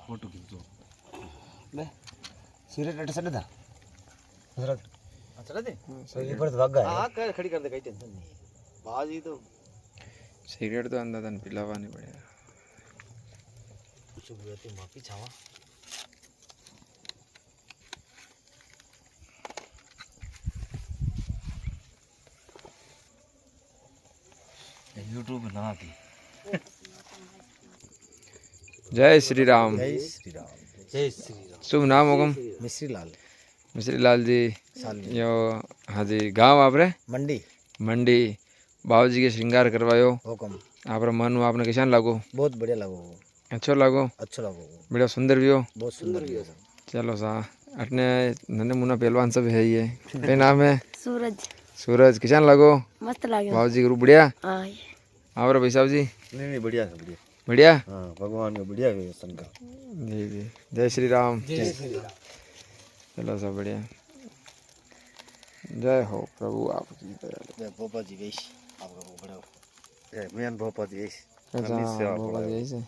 photo खींचो ले cigarette अट सड़ दा हजरत चला दे सही पर भाग गया हां कर खड़ी कर दे कोई टेंशन नहीं बाजी तो सिगरेट तो अंदर तन पिलावा नहीं पड़ेगा कुछ भी होती माफी छावा यूट्यूब बना दी जय श्री राम जय श्री राम जय श्री राम शुभ नाम होगम मिश्री लाल जी यो हाँ जी गाँव आपरे मंडी मंडी बाबू जी के श्रृंगार करवायो हुकम आपरा मन आपने कैसा लागो बहुत बढ़िया लगो अच्छो लागो अच्छा लगो बढ़िया सुंदर भी हो बहुत सुंदर भी है चलो सा अपने नन्हे मुन्ना पहलवान सब है ये क्या नाम है सूरज सूरज किसान लागो मस्त लागे बाबू जी गुरु बढ़िया हाँ आवरा भाई साहब जी नहीं बढ़िया है बढ़िया बढ़िया हाँ भगवान में बढ़िया है का जी जी जय श्री राम जय श्री राम चलो सब बढ़िया जय हो प्रभु आपकी दया जय भोपा जी वेश आपका वो बड़ा जय मैं भोपा जी अच्छा भोपाल यही से